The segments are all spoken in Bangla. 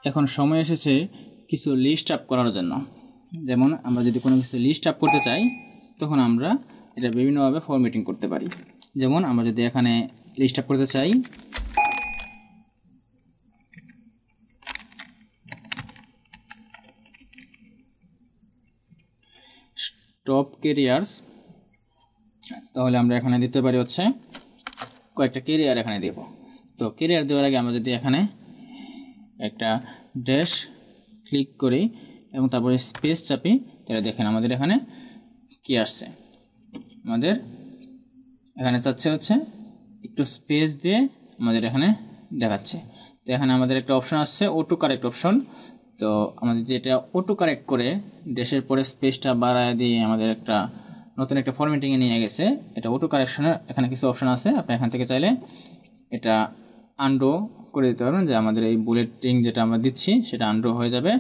এখন সময় এসেছে কিছু লিস্ট আপ করার জন্য। যেমন আমরা যদি কোনো কিছু লিস্ট আপ করতে চাই তখন আমরা এটা বিভিন্নভাবে ফরম্যাটিং করতে পারি। যেমন আমরা যদি এখানে লিস্ট আপ করতে চাই, টপ ক্যারিয়ার্স, তাহলে আমরা এখানে দিতে পারি হচ্ছে কয়েকটা ক্যারিয়ার এখানে দেব। তো ক্যারিয়ার দেওয়ার আগে আমরা যদি এখানে একটা ড্যাশ ক্লিক করি এবং তারপরে স্পেস চাপি, তাহলে দেখেন আমাদের এখানে কি আসছে। আমাদের এখানে চাচ্ছে হচ্ছে একটু স্পেস দিয়ে আমাদের এখানে দেখাচ্ছে। তো এখানে আমাদের একটা অপশন আসছে অটো কারেক্ট অপশন। তো আমাদের যেটা অটো কারেক্ট করে ড্যাশের পরে স্পেসটা বাড়ায় দিয়ে আমাদের একটা নতুন একটা ফরম্যাটিংয়ে নিয়ে গেছে। এটা অটো কারেকশনের এখানে কিছু অপশন আছে, আপনি এখান থেকে চাইলে এটা আনডো করে দিতে পারবেন, যে আমাদের এই বুলেটিং যেটা আমরা দিচ্ছি সেটা আনডো হয়ে যাবে,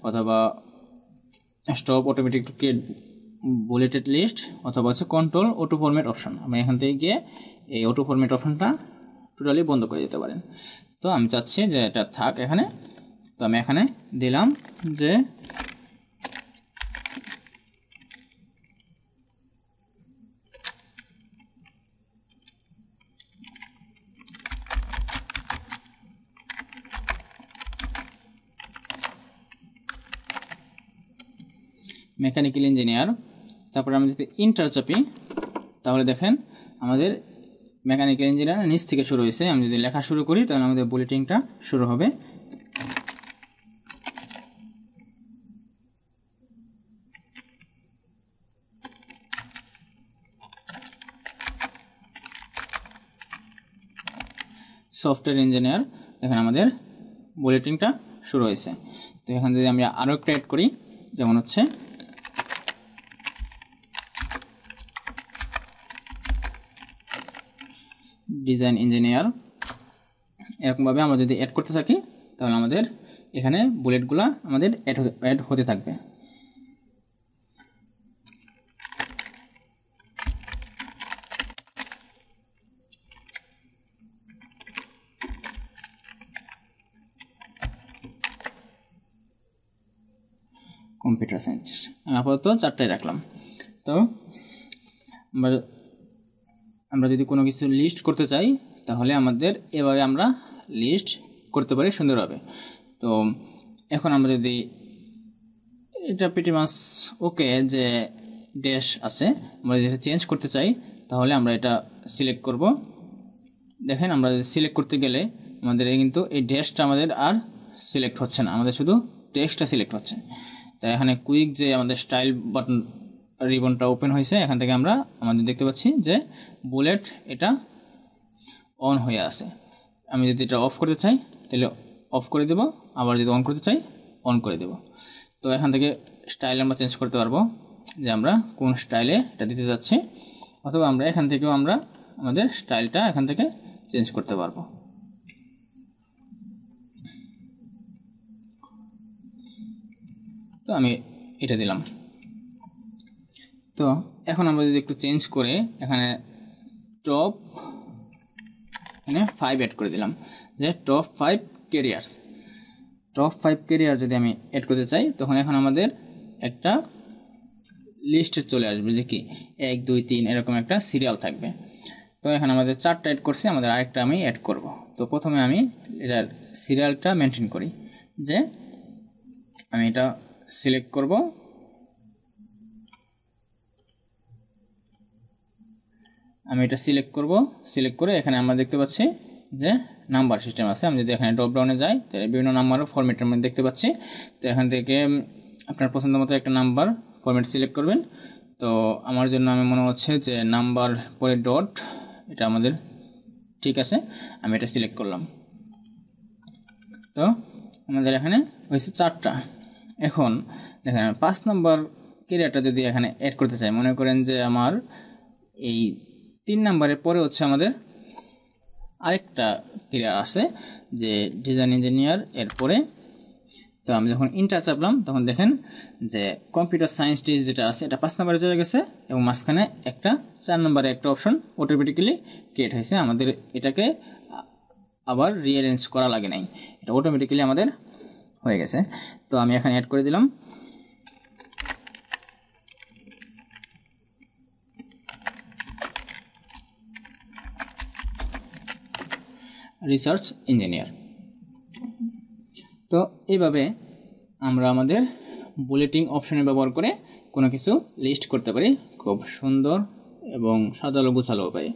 অথবা stop automatic create bulleted list, অথবা হচ্ছে কন্ট্রোল অটো ফরম্যাট অপশন। আমি এখান থেকে গিয়ে এই অটো ফরম্যাট অপশনটা টোটালি বন্ধ করে দিতে পারেন। তো আমি চাচ্ছি যে এটা থাক এখানে। তো আমি এখানে দিলাম যে মেকানিক্যাল ইঞ্জিনিয়ার। তারপরে আমি যদি ইন্টার চাপি তাহলে দেখেন আমাদের মেকানিক্যাল ইঞ্জিনিয়ার নিচ থেকে শুরু হয়েছে। আমি যদি লেখা শুরু করি তাহলে আমাদের বুলেটিনটা শুরু হবে। সফটওয়্যার ইঞ্জিনিয়ার, দেখেন আমাদের বুলেটিনটা শুরু হয়েছে। তো এখান যদি আমরা আরও একটা অ্যাড করি, যেমন হচ্ছে ডিজাইন ইঞ্জিনিয়ার, এরকমভাবে আমরা যদি অ্যাড করতে থাকি তাহলে আমাদের এখানে বুলেটগুলো আমাদের অ্যাড হতে থাকবে। কম্পিউটার সায়েন্টিস্ট আপাতত 4টাই রাখলাম। তো আমরা যদি কোনো কিছু লিস্ট করতে চাই তাহলে আমাদের এভাবে আমরা লিস্ট করতে পারি সুন্দরভাবে। তো এখন আমরা যদি এটা প্রিটি মাচ ওকে যে ড্যাশ আছে, আমরা যদি চেঞ্জ করতে চাই তাহলে আমরা এটা সিলেক্ট করব। দেখেন আমরা যদি সিলেক্ট করতে গেলে আমাদের কিন্তু এই ড্যাশটা আমাদের আর সিলেক্ট হচ্ছে না, আমাদের শুধু টেক্সটটা সিলেক্ট হচ্ছে। তাই এখানে কুইক যে আমাদের স্টাইল বাটন রিবনটা ওপেন হয়েছে, এখান থেকে আমরা আমাদের দেখতে পাচ্ছি যে বুলেট এটা অন হয়ে আছে। আমি যদি এটা অফ করতে চাই তাহলে অফ করে দেব, আবার যদি অন করতে চাই অন করে দেব। তো এখান থেকে স্টাইল আমরা চেঞ্জ করতে পারবো যে আমরা কোন স্টাইলে এটা দিতে যাচ্ছি, অথবা আমরা এখান থেকেও আমরা আমাদের স্টাইলটা এখান থেকে চেঞ্জ করতে পারবো। তো আমি এটা দিলাম। তো এখন আমরা যদি একটু চেঞ্জ করে এখানে টপ 5 অ্যাড করে দিলাম, যে টপ 5 ক্যারিয়ার্স। টপ 5 ক্যারিয়ার যদি আমি অ্যাড করতে চাই তখন এখন আমাদের একটা লিস্টে চলে আসবে, যে কি 1 2 3 এরকম একটা সিরিয়াল থাকবে। তো এখন আমাদের 4টা অ্যাড করছি, আমাদের আরেকটা আমি অ্যাড করব। তো প্রথমে আমি এটার সিরিয়ালটা মেনটেন করি, যে আমি এটা সিলেক্ট করব। আমি এটা সিলেক্ট করে এখানে আমরা দেখতে পাচ্ছি যে নাম্বার সিস্টেম আছে। আমি যদি এখানে ড্রপ ডাউনে যাই তাহলে বিভিন্ন নাম্বারও ফরম্যাটের মধ্যে দেখতে পাচ্ছি। তো এখান থেকে আপনার পছন্দ মতো একটা নাম্বার ফরম্যাট সিলেক্ট করবেন। তো আমার জন্য আমি মনে হচ্ছে যে নাম্বার পরে ডট, এটা আমাদের ঠিক আছে, আমি এটা সিলেক্ট করলাম। তো আমাদের এখানে হয়েছে 4টা। এখন দেখেন 5 নম্বর ক্যারিয়ারটা যদি এখানে অ্যাড করতে চাই, মনে করেন যে আমার এই 3 নম্বরের পরে হচ্ছে আমাদের আরেকটা ক্যারিয়ার আছে যে ডিজাইন ইঞ্জিনিয়ার, এরপরে তো আমি যখন ইন্টার চাপলাম তখন দেখেন যে কম্পিউটার সায়েন্স যেটা আছে এটা 5 নম্বরে চলে গেছে, এবং মাঝখানে একটা 4 নম্বরে একটা অপশন অটোমেটিক্যালি ক্রিয়েট হয়েছে। আমাদের এটাকে আবার রিঅ্যারেঞ্জ করা লাগে নাই, এটা অটোমেটিক্যালি আমাদের হয়ে গেছে। তো আমি এখানে অ্যাড করে দিলাম রিসার্চ ইঞ্জিনিয়ার। তো এইভাবে আমরা আমাদের বুলেটিং অপশনের ব্যবহার করে কোনো কিছু লিস্ট করতে পারি খুব সুন্দর এবং সাজালো গোছালো উপায়ে।